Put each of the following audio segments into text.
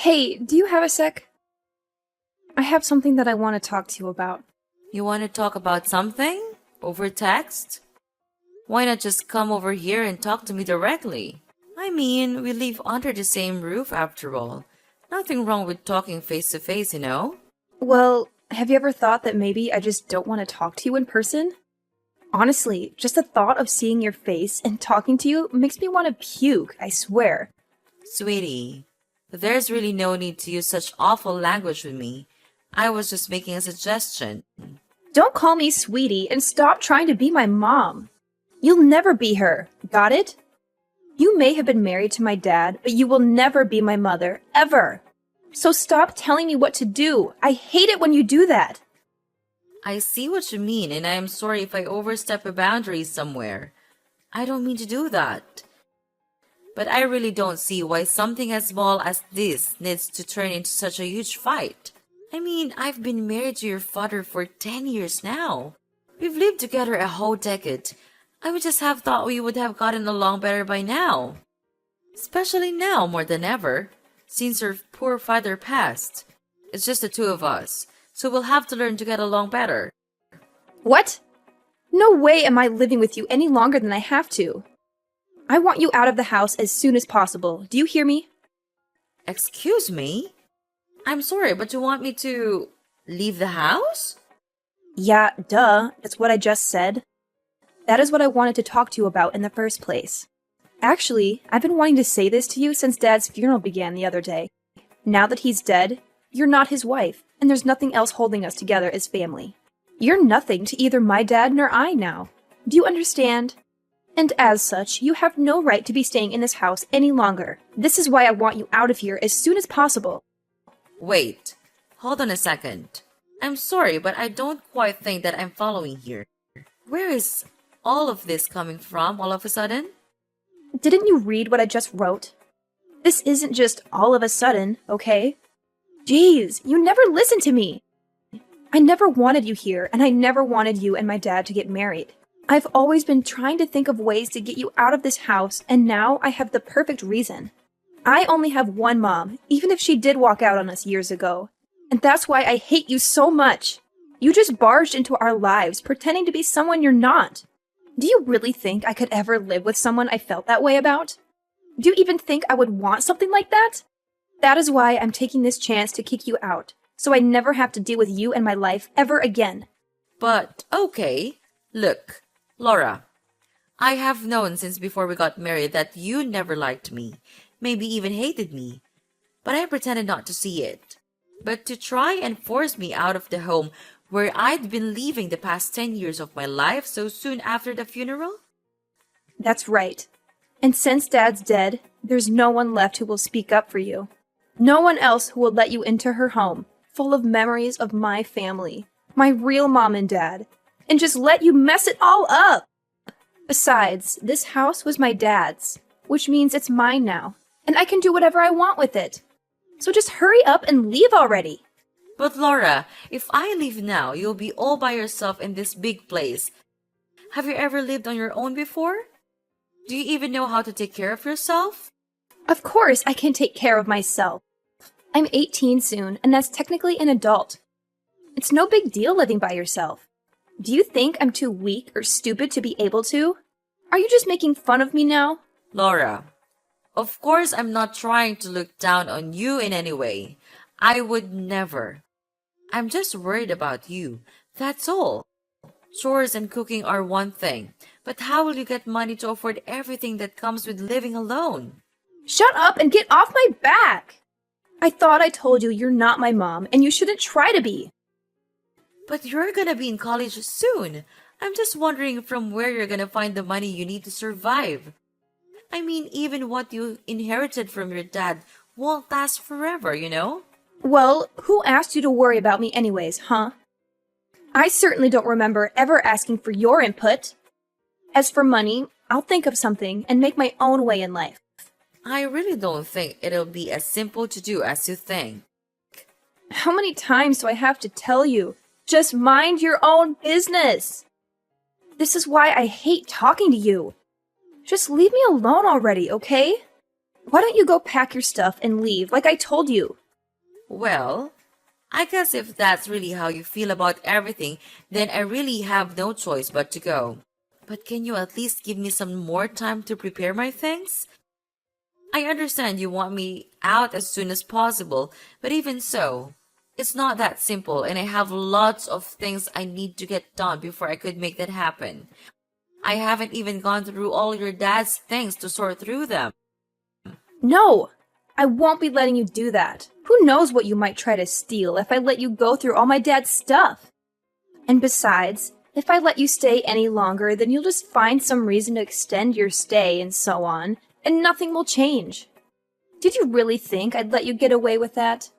Hey, do you have a sec? I have something that I want to talk to you about. You want to talk about something? Over text? Why not just come over here and talk to me directly? I mean, we live under the same roof after all. Nothing wrong with talking face to face, you know? Well, have you ever thought that maybe I just don't want to talk to you in person? Honestly, just the thought of seeing your face and talking to you makes me want to puke, I swear. Sweetie, there's really no need to use such awful language with me. I was just making a suggestion. Don't call me sweetie and stop trying to be my mom. You'll never be her, got it? You may have been married to my dad, but you will never be my mother, ever. So stop telling me what to do. I hate it when you do that. I see what you mean, and I am sorry if I overstep a boundary somewhere. I don't mean to do that. But I really don't see why something as small as this needs to turn into such a huge fight. I mean, I've been married to your father for 10 years now. We've lived together a whole decade. I would just have thought we would have gotten along better by now. Especially now more than ever, since your poor father passed. It's just the two of us, so we'll have to learn to get along better. What? No way am I living with you any longer than I have to. I want you out of the house as soon as possible. Do you hear me? Excuse me? I'm sorry, but you want me to leave the house? Yeah, duh. That's what I just said. That is what I wanted to talk to you about in the first place. Actually, I've been wanting to say this to you since Dad's funeral began the other day. Now that he's dead, you're not his wife, and there's nothing else holding us together as family. You're nothing to either my dad nor I now. Do you understand? And as such, you have no right to be staying in this house any longer. This is why I want you out of here as soon as possible. Wait, hold on a second. I'm sorry, but I don't quite think that I'm following here. Where is all of this coming from all of a sudden? Didn't you read what I just wrote? This isn't just all of a sudden, okay? Jeez, you never listen to me. I never wanted you here, and I never wanted you and my dad to get married. I've always been trying to think of ways to get you out of this house, and now I have the perfect reason. I only have one mom, even if she did walk out on us years ago. And that's why I hate you so much. You just barged into our lives, pretending to be someone you're not. Do you really think I could ever live with someone I felt that way about? Do you even think I would want something like that? That is why I'm taking this chance to kick you out, so I never have to deal with you and my life ever again. But, okay, look, Laura, I have known since before we got married that you never liked me, maybe even hated me, but I pretended not to see it. But to try and force me out of the home where I'd been living the past 10 years of my life so soon after the funeral? That's right. And since Dad's dead, there's no one left who will speak up for you. No one else who will let you into her home, full of memories of my family, my real mom and dad, and just let you mess it all up. Besides, this house was my dad's, which means it's mine now, and I can do whatever I want with it. So just hurry up and leave already. But Laura, if I leave now, you'll be all by yourself in this big place. Have you ever lived on your own before? Do you even know how to take care of yourself? Of course I can take care of myself. I'm 18 soon, and that's technically an adult. It's no big deal living by yourself. Do you think I'm too weak or stupid to be able to? Are you just making fun of me now? Laura, of course I'm not trying to look down on you in any way. I would never. I'm just worried about you. That's all. Chores and cooking are one thing, but how will you get money to afford everything that comes with living alone? Shut up and get off my back! I thought I told you you're not my mom, and you shouldn't try to be. But you're gonna be in college soon. I'm just wondering from where you're gonna find the money you need to survive. I mean, even what you inherited from your dad won't last forever, you know? Well, who asked you to worry about me anyways, huh? I certainly don't remember ever asking for your input. As for money, I'll think of something and make my own way in life. I really don't think it'll be as simple to do as you think. How many times do I have to tell you? Just mind your own business. This is why I hate talking to you. Just leave me alone already, okay? Why don't you go pack your stuff and leave like I told you? Well, I guess if that's really how you feel about everything, then I really have no choice but to go. But can you at least give me some more time to prepare my things? I understand you want me out as soon as possible, but even so, it's not that simple and I have lots of things I need to get done before I could make that happen. I haven't even gone through all your dad's things to sort through them. No, I won't be letting you do that. Who knows what you might try to steal if I let you go through all my dad's stuff? And besides, if I let you stay any longer, then you'll just find some reason to extend your stay and so on, and nothing will change. Did you really think I'd let you get away with that?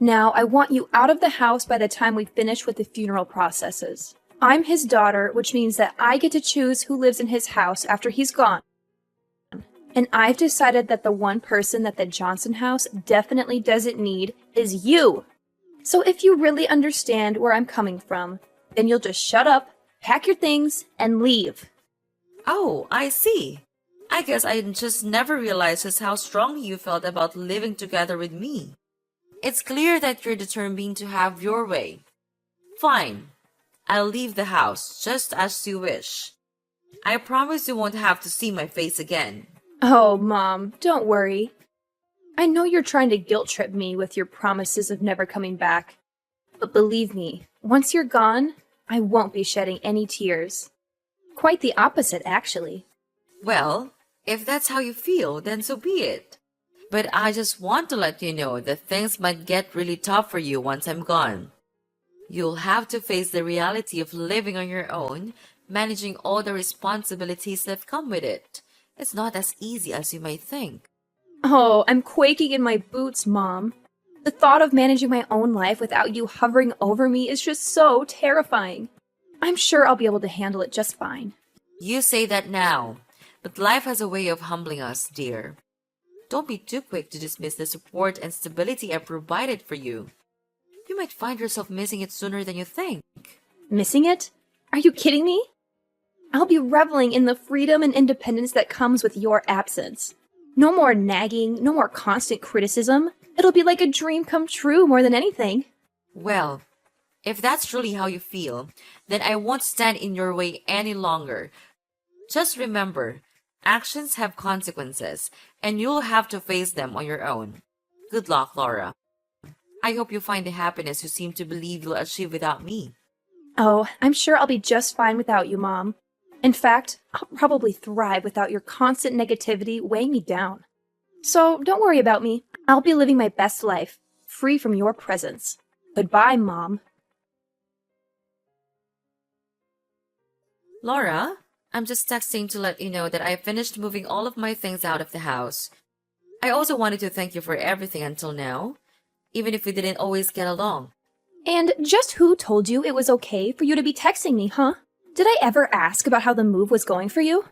Now, I want you out of the house by the time we finish with the funeral processes. I'm his daughter, which means that I get to choose who lives in his house after he's gone. And I've decided that the one person that the Johnson house definitely doesn't need is you. So if you really understand where I'm coming from, then you'll just shut up, pack your things, and leave. Oh, I see. I guess I just never realized just how strongly you felt about living together with me. It's clear that you're determined to have your way. Fine. I'll leave the house, just as you wish. I promise you won't have to see my face again. Oh, Mom, don't worry. I know you're trying to guilt trip me with your promises of never coming back. But believe me, once you're gone, I won't be shedding any tears. Quite the opposite, actually. Well, if that's how you feel, then so be it. But I just want to let you know that things might get really tough for you once I'm gone. You'll have to face the reality of living on your own, managing all the responsibilities that come with it. It's not as easy as you might think. Oh, I'm quaking in my boots, Mom. The thought of managing my own life without you hovering over me is just so terrifying. I'm sure I'll be able to handle it just fine. You say that now, but life has a way of humbling us, dear. Don't be too quick to dismiss the support and stability I've provided for you. You might find yourself missing it sooner than you think. Missing it? Are you kidding me? I'll be reveling in the freedom and independence that comes with your absence. No more nagging, no more constant criticism. It'll be like a dream come true more than anything. Well, if that's truly how you feel, then I won't stand in your way any longer. Just remember, actions have consequences, and you'll have to face them on your own. Good luck, Laura. I hope you find the happiness you seem to believe you'll achieve without me. Oh, I'm sure I'll be just fine without you, Mom. In fact, I'll probably thrive without your constant negativity weighing me down. So don't worry about me. I'll be living my best life, free from your presence. Goodbye, Mom. Laura, I'm just texting to let you know that I finished moving all of my things out of the house. I also wanted to thank you for everything until now, even if we didn't always get along. And just who told you it was okay for you to be texting me, huh? Did I ever ask about how the move was going for you?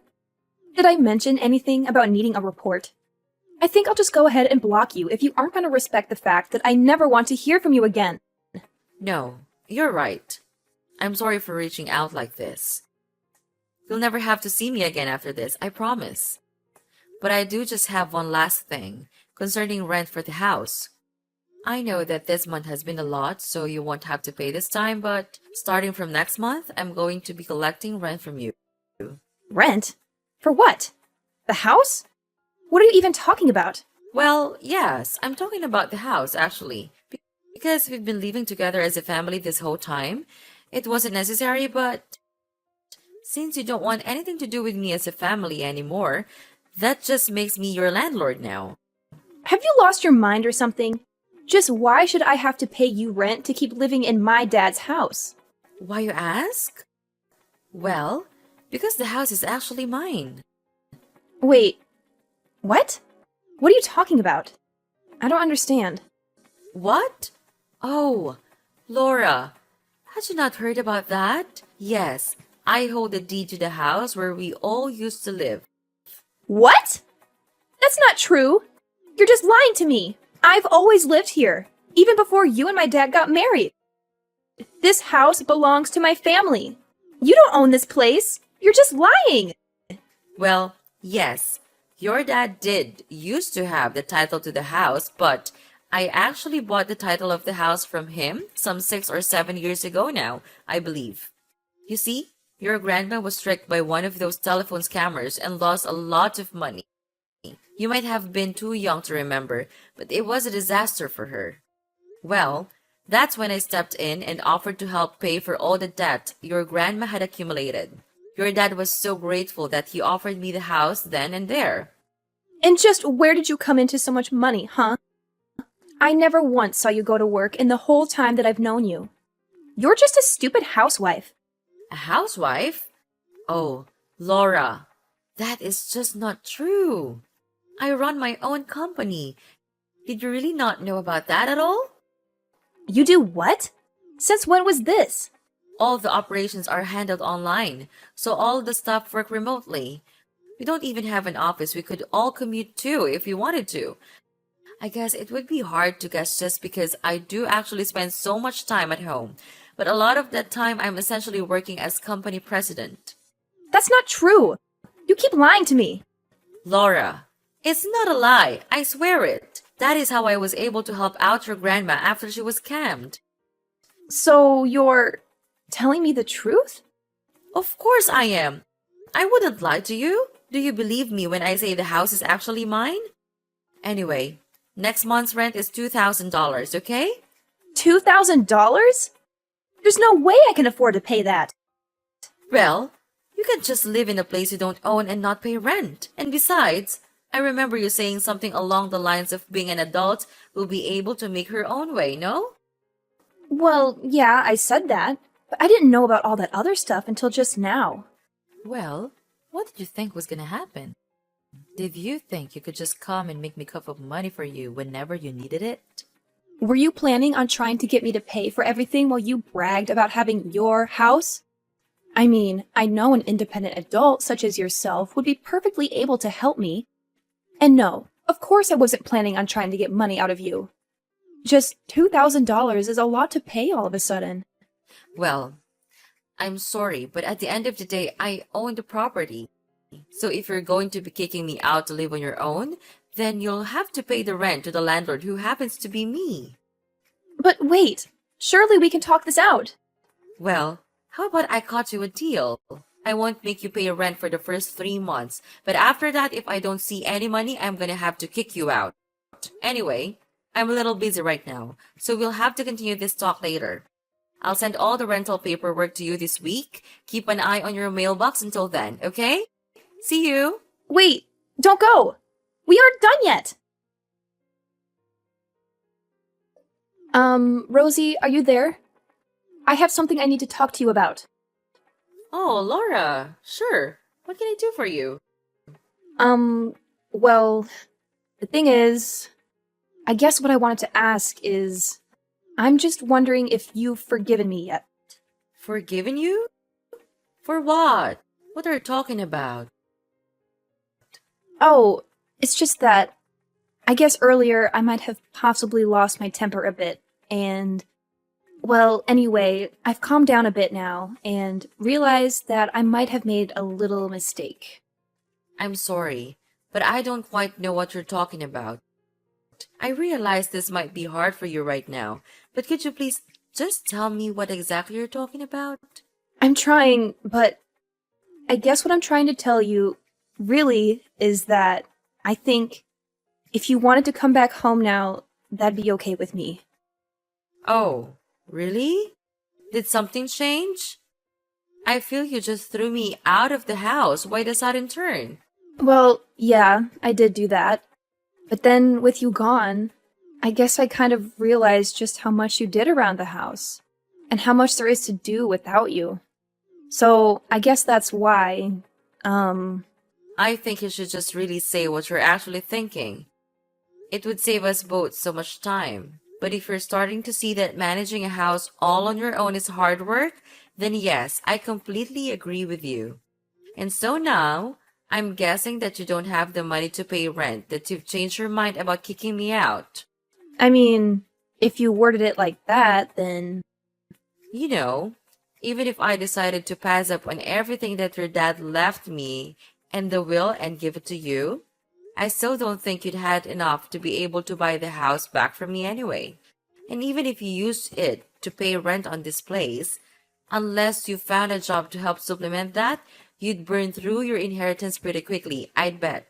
Did I mention anything about needing a report? I think I'll just go ahead and block you if you aren't going to respect the fact that I never want to hear from you again. No, you're right. I'm sorry for reaching out like this. You'll never have to see me again after this, I promise. But I do just have one last thing concerning rent for the house. I know that this month has been a lot, so you won't have to pay this time, but starting from next month, I'm going to be collecting rent from you. Rent? For what? The house? What are you even talking about? Well, yes, I'm talking about the house, actually. Because we've been living together as a family this whole time. It wasn't necessary, but since you don't want anything to do with me as a family anymore, that just makes me your landlord now. Have you lost your mind or something? Just why should I have to pay you rent to keep living in my dad's house? Why, you ask? Well, because the house is actually mine. Wait, what? What are you talking about? I don't understand. What? Oh, Laura, had you not heard about that? Yes, I hold the deed to the house where we all used to live. What? That's not true. You're just lying to me. I've always lived here, even before you and my dad got married. This house belongs to my family. You don't own this place. You're just lying. Well, yes, Your dad did used to have the title to the house, but I actually bought the title of the house from him some 6 or 7 years ago now, I believe. You see, your grandma was tricked by one of those telephone scammers and lost a lot of money. You might have been too young to remember, but it was a disaster for her. Well, that's when I stepped in and offered to help pay for all the debt your grandma had accumulated. Your dad was so grateful that he offered me the house then and there. And just where did you come into so much money, huh? I never once saw you go to work in the whole time that I've known you. You're just a stupid housewife. A housewife? Oh, Laura, that is just not true. I run my own company. Did you really not know about that at all? You do what? Since when was this? All the operations are handled online, so all the staff work remotely. We don't even have an office we could all commute to if we wanted to. I guess it would be hard to guess just because I do actually spend so much time at home, but a lot of that time I'm essentially working as company president. That's not true. You keep lying to me. Laura, it's not a lie, I swear it. That is how I was able to help out your grandma after she was scammed. So you're telling me the truth? Of course I am. I wouldn't lie to you. Do you believe me when I say the house is actually mine? Anyway, next month's rent is $2,000, okay? $2,000? There's no way I can afford to pay that. Well, you can just live in a place you don't own and not pay rent. And besides, I remember you saying something along the lines of being an adult will be able to make her own way, no? Well, yeah, I said that, but I didn't know about all that other stuff until just now. Well, what did you think was gonna happen? Did you think you could just come and make me cup of money for you whenever you needed it? Were you planning on trying to get me to pay for everything while you bragged about having your house? I mean, I know an independent adult such as yourself would be perfectly able to help me. And no, of course I wasn't planning on trying to get money out of you. Just $2,000 is a lot to pay all of a sudden. Well, I'm sorry, but at the end of the day, I own the property. So if you're going to be kicking me out to live on your own, then you'll have to pay the rent to the landlord who happens to be me. But wait, surely we can talk this out. Well, how about I cut you a deal? I won't make you pay rent for the first 3 months, but after that, if I don't see any money, I'm gonna have to kick you out. Anyway, I'm a little busy right now, so we'll have to continue this talk later. I'll send all the rental paperwork to you this week. Keep an eye on your mailbox until then, okay? See you! Wait, don't go! We aren't done yet! Rosie, are you there? I have something I need to talk to you about. Oh, Laura, sure. What can I do for you? Well, the thing is, I guess what I wanted to ask is, I'm just wondering if you've forgiven me yet. Forgiven you? For what? What are you talking about? Oh, it's just that, I guess earlier I might have possibly lost my temper a bit, and, well, anyway, I've calmed down a bit now, and realized that I might have made a little mistake. I'm sorry, but I don't quite know what you're talking about. I realize this might be hard for you right now, but could you please just tell me what exactly you're talking about? I'm trying, but I guess what I'm trying to tell you, really, is that I think if you wanted to come back home now, that'd be okay with me. Oh, really? Did something change? I feel you just threw me out of the house. Why the sudden turn? Well, yeah, I did do that. But then, with you gone, I guess I kind of realized just how much you did around the house, and how much there is to do without you. So, I guess that's why, I think you should just really say what you're actually thinking. It would save us both so much time. But if you're starting to see that managing a house all on your own is hard work, then yes, I completely agree with you. And so now, I'm guessing that you don't have the money to pay rent, that you've changed your mind about kicking me out. I mean, if you worded it like that, then... You know, even if I decided to pass up on everything that your dad left me and the will and give it to you, I still don't think you'd had enough to be able to buy the house back from me anyway. And even if you used it to pay rent on this place, unless you found a job to help supplement that, you'd burn through your inheritance pretty quickly, I'd bet.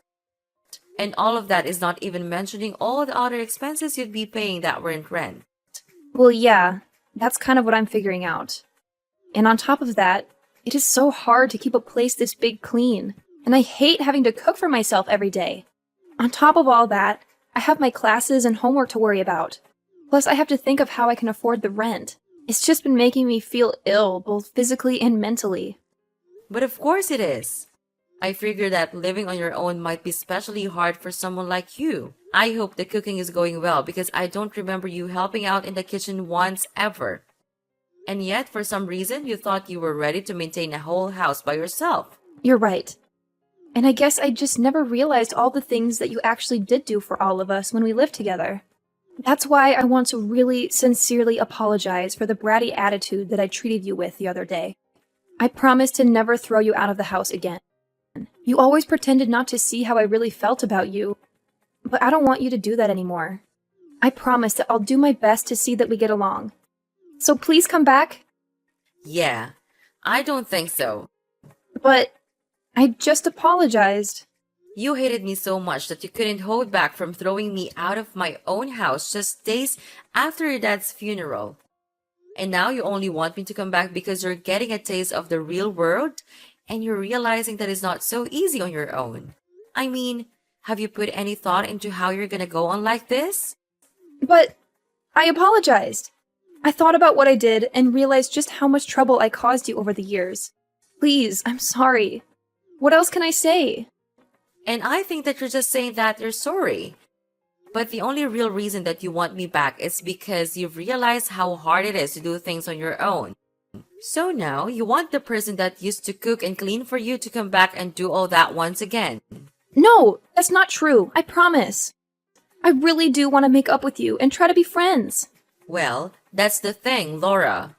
And all of that is not even mentioning all the other expenses you'd be paying that weren't rent. Well, yeah, that's kind of what I'm figuring out. And on top of that, it is so hard to keep a place this big clean, and I hate having to cook for myself every day. On top of all that, I have my classes and homework to worry about. Plus, I have to think of how I can afford the rent. It's just been making me feel ill, both physically and mentally. But of course it is. I figure that living on your own might be especially hard for someone like you. I hope the cooking is going well because I don't remember you helping out in the kitchen once ever. And yet, for some reason, you thought you were ready to maintain a whole house by yourself. You're right. And I guess I just never realized all the things that you actually did do for all of us when we lived together. That's why I want to really sincerely apologize for the bratty attitude that I treated you with the other day. I promise to never throw you out of the house again. You always pretended not to see how I really felt about you, but I don't want you to do that anymore. I promise that I'll do my best to see that we get along. So please come back. Yeah, I don't think so. But I just apologized. You hated me so much that you couldn't hold back from throwing me out of my own house just days after your dad's funeral. And now you only want me to come back because you're getting a taste of the real world and you're realizing that it's not so easy on your own. I mean, have you put any thought into how you're gonna go on like this? But I apologized. I thought about what I did and realized just how much trouble I caused you over the years. Please, I'm sorry. What else can I say? And I think that you're just saying that you're sorry. But the only real reason that you want me back is because you've realized how hard it is to do things on your own. So now you want the person that used to cook and clean for you to come back and do all that once again. No, that's not true. I promise. I really do want to make up with you and try to be friends. Well, that's the thing, Laura.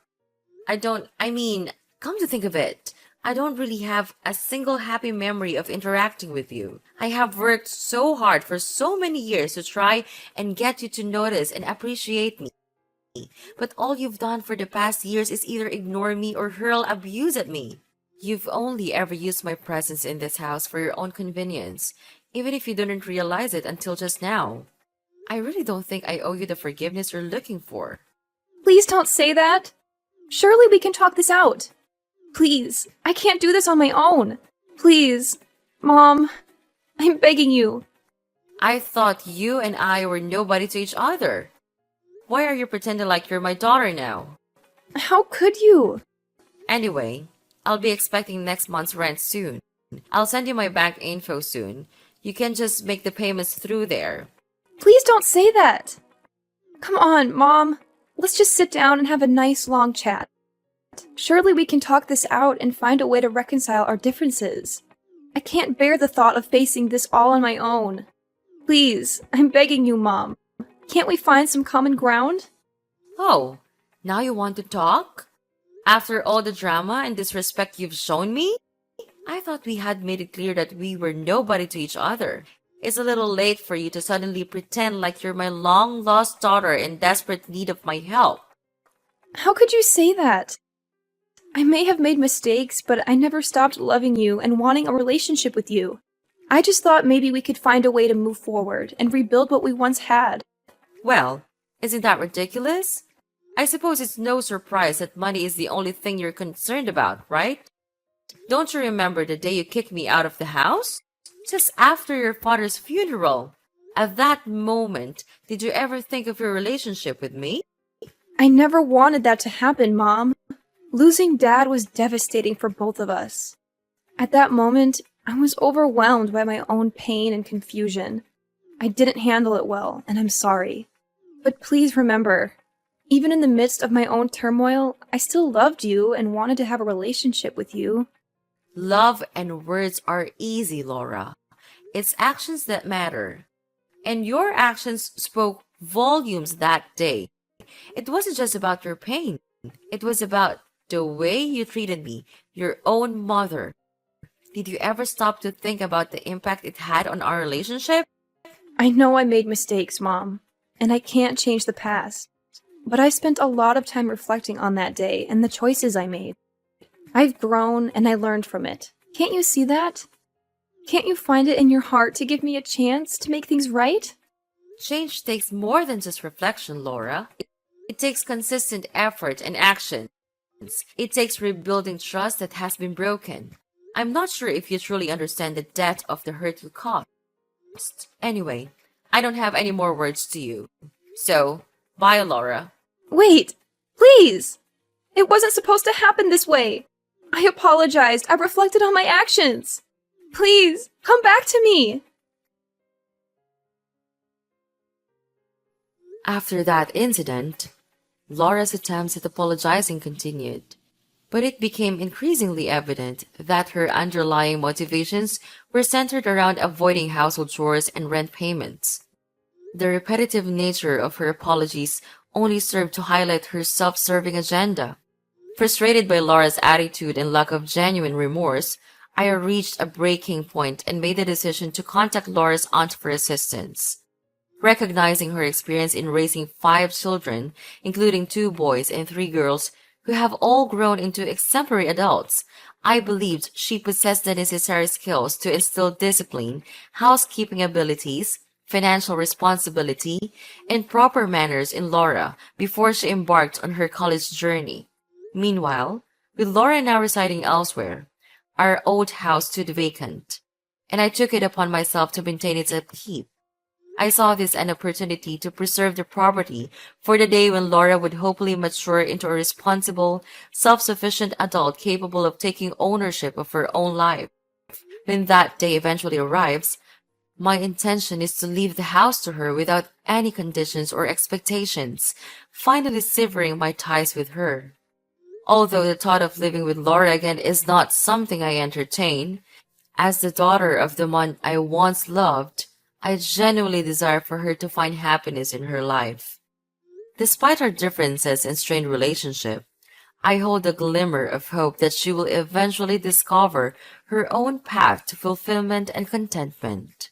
Come to think of it, I don't really have a single happy memory of interacting with you. I have worked so hard for so many years to try and get you to notice and appreciate me. But all you've done for the past years is either ignore me or hurl abuse at me. You've only ever used my presence in this house for your own convenience, even if you didn't realize it until just now. I really don't think I owe you the forgiveness you're looking for. Please don't say that. Surely we can talk this out. Please, I can't do this on my own. Please, Mom, I'm begging you. I thought you and I were nobody to each other. Why are you pretending like you're my daughter now? How could you? Anyway, I'll be expecting next month's rent soon. I'll send you my bank info soon. You can just make the payments through there. Please don't say that. Come on, Mom. Let's just sit down and have a nice long chat. Surely we can talk this out and find a way to reconcile our differences. I can't bear the thought of facing this all on my own. Please, I'm begging you, Mom. Can't we find some common ground? Oh, now you want to talk? After all the drama and disrespect you've shown me? I thought we had made it clear that we were nobody to each other. It's a little late for you to suddenly pretend like you're my long-lost daughter in desperate need of my help. How could you say that? I may have made mistakes, but I never stopped loving you and wanting a relationship with you. I just thought maybe we could find a way to move forward and rebuild what we once had. Well, isn't that ridiculous? I suppose it's no surprise that money is the only thing you're concerned about, right? Don't you remember the day you kicked me out of the house? Just after your father's funeral. At that moment, did you ever think of your relationship with me? I never wanted that to happen, Mom. Losing Dad was devastating for both of us. At that moment, I was overwhelmed by my own pain and confusion. I didn't handle it well, and I'm sorry. But please remember, even in the midst of my own turmoil, I still loved you and wanted to have a relationship with you. Love and words are easy, Laura. It's actions that matter. And your actions spoke volumes that day. It wasn't just about your pain. It was about the way you treated me, your own mother. Did you ever stop to think about the impact it had on our relationship? I know I made mistakes, Mom, and I can't change the past. But I spent a lot of time reflecting on that day and the choices I made. I've grown and I learned from it. Can't you see that? Can't you find it in your heart to give me a chance to make things right? Change takes more than just reflection, Laura. It takes consistent effort and action. It takes rebuilding trust that has been broken. I'm not sure if you truly understand the depth of the hurt you caused. Anyway, I don't have any more words to you. So, bye, Laura. Wait! Please! It wasn't supposed to happen this way! I apologized. I reflected on my actions. Please, come back to me! After that incident, Laura's attempts at apologizing continued, but it became increasingly evident that her underlying motivations were centered around avoiding household chores and rent payments. The repetitive nature of her apologies only served to highlight her self-serving agenda. Frustrated by Laura's attitude and lack of genuine remorse, I reached a breaking point and made the decision to contact Laura's aunt for assistance. Recognizing her experience in raising 5 children, including 2 boys and 3 girls, who have all grown into exemplary adults, I believed she possessed the necessary skills to instill discipline, housekeeping abilities, financial responsibility, and proper manners in Laura before she embarked on her college journey. Meanwhile, with Laura now residing elsewhere, our old house stood vacant, and I took it upon myself to maintain its upkeep. I saw this an opportunity to preserve the property for the day when Laura would hopefully mature into a responsible, self-sufficient adult capable of taking ownership of her own life. When that day eventually arrives, my intention is to leave the house to her without any conditions or expectations, finally severing my ties with her. Although the thought of living with Laura again is not something I entertain, as the daughter of the man I once loved, I genuinely desire for her to find happiness in her life. Despite our differences and strained relationship, I hold a glimmer of hope that she will eventually discover her own path to fulfillment and contentment.